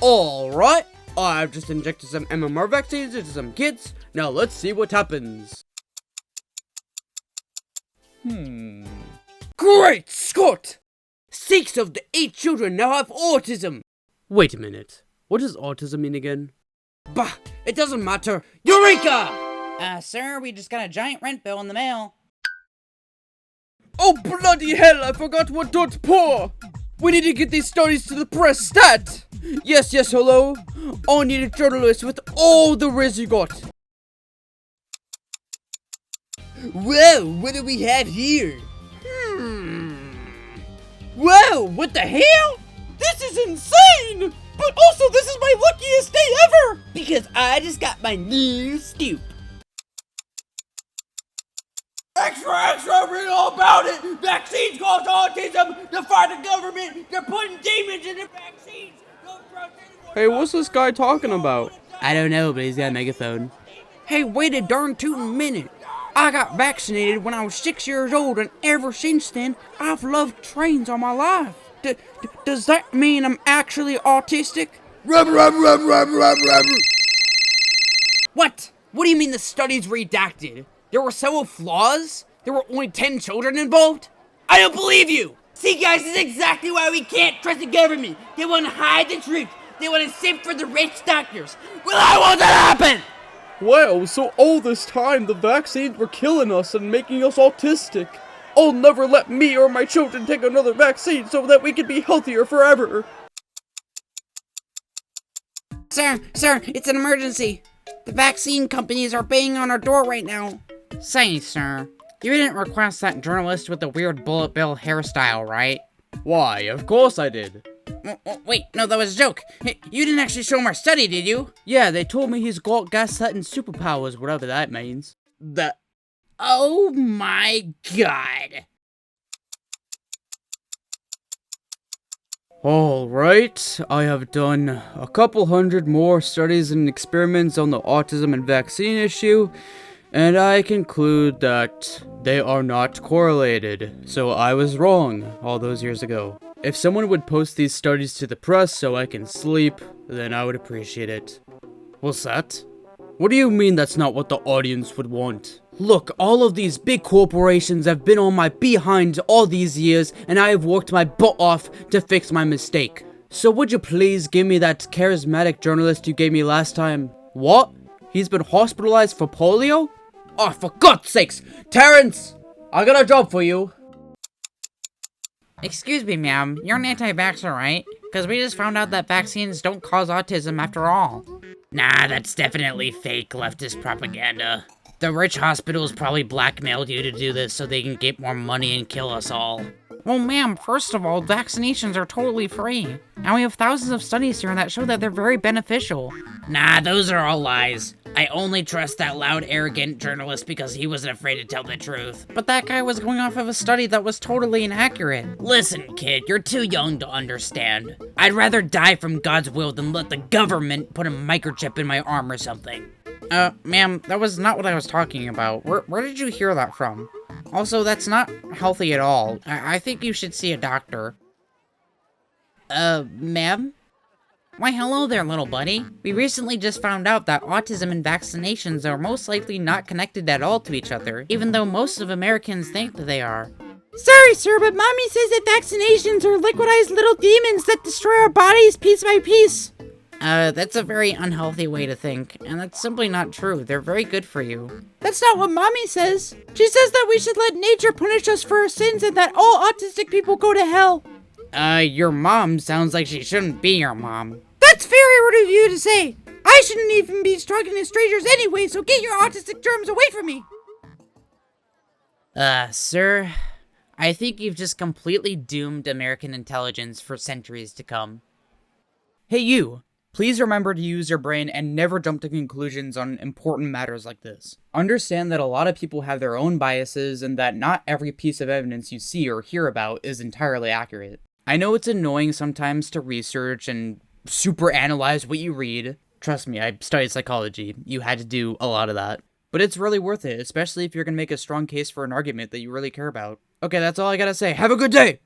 Alright, I've just injected some MMR vaccines into some kids. Now let's see what happens. Great Scott! 6 of the 8 children now have autism! Wait a minute, what does autism mean again? Bah, it doesn't matter. Eureka! Sir, we just got a giant rent bill in the mail. Oh bloody hell, I forgot what dot pour! We need to get these stories to the press stat! Yes, hello? I need a journalist with all the riz you got! Whoa, what do we have here? Whoa, what the hell? This is insane! But also, this is my luckiest day ever! Because I just got my new scoop. Extra, read all about it! Vaccines cause autism! Defy the government! They're putting demons in the vaccines! Hey, what's this guy talking about? I don't know, but he's got a megaphone. Hey, wait a darn tootin' minute! I got vaccinated when I was 6 years old, and ever since then, I've loved trains all my life. Does that mean I'm actually autistic? What? What do you mean the study's redacted? There were several flaws? There were only 10 children involved? I don't believe you! See guys, this is exactly why we can't trust the government. They want to hide the truth. They want to simp for the rich doctors. Well, I want that happen! Wow, so all this time the vaccines were killing us and making us autistic. I'll never let me or my children take another vaccine so that we can be healthier forever. Sir, it's an emergency. The vaccine companies are banging on our door right now. Say, sir, you didn't request that journalist with the weird bullet bill hairstyle, right? Why, of course I did. Wait, no, that was a joke. You didn't actually show him our study, did you? Yeah, they told me he's got gas-setting superpowers, whatever that means. Oh my god. Alright, I have done a couple hundred more studies and experiments on the autism and vaccine issue, and I conclude that they are not correlated. So I was wrong all those years ago. If someone would post these studies to the press so I can sleep, then I would appreciate it. What's that? What do you mean that's not what the audience would want? Look, all of these big corporations have been on my behind all these years, and I have worked my butt off to fix my mistake. So would you please give me that charismatic journalist you gave me last time? What? He's been hospitalized for polio? Oh, for God's sakes! Terrence! I got a job for you! Excuse me, ma'am, you're an anti-vaxxer, right? Because we just found out that vaccines don't cause autism after all. Nah, that's definitely fake leftist propaganda. The rich hospitals probably blackmailed you to do this so they can get more money and kill us all. Well, ma'am, first of all, vaccinations are totally free. And we have thousands of studies here that show that they're very beneficial. Nah, those are all lies. I only trust that loud, arrogant journalist because he wasn't afraid to tell the truth. But that guy was going off of a study that was totally inaccurate. Listen, kid, you're too young to understand. I'd rather die from God's will than let the government put a microchip in my arm or something. Ma'am, that was not what I was talking about. Where did you hear that from? Also, that's not healthy at all. I think you should see a doctor. Ma'am? Why, hello there, little buddy. We recently just found out that autism and vaccinations are most likely not connected at all to each other, even though most of Americans think that they are. Sorry, sir, but Mommy says that vaccinations are liquidized little demons that destroy our bodies piece by piece. That's a very unhealthy way to think, and that's simply not true. They're very good for you. That's not what Mommy says. She says that we should let nature punish us for our sins and that all autistic people go to hell. Your mom sounds like she shouldn't be your mom. That's very rude of you to say. I shouldn't even be talking to strangers anyway, so get your autistic germs away from me. Sir, I think you've just completely doomed American intelligence for centuries to come. Hey you! Please remember to use your brain and never jump to conclusions on important matters like this. Understand that a lot of people have their own biases and that not every piece of evidence you see or hear about is entirely accurate. I know it's annoying sometimes to research and super analyze what you read. Trust me, I studied psychology. You had to do a lot of that. But it's really worth it, especially if you're gonna make a strong case for an argument that you really care about. Okay, that's all I gotta say. Have a good day!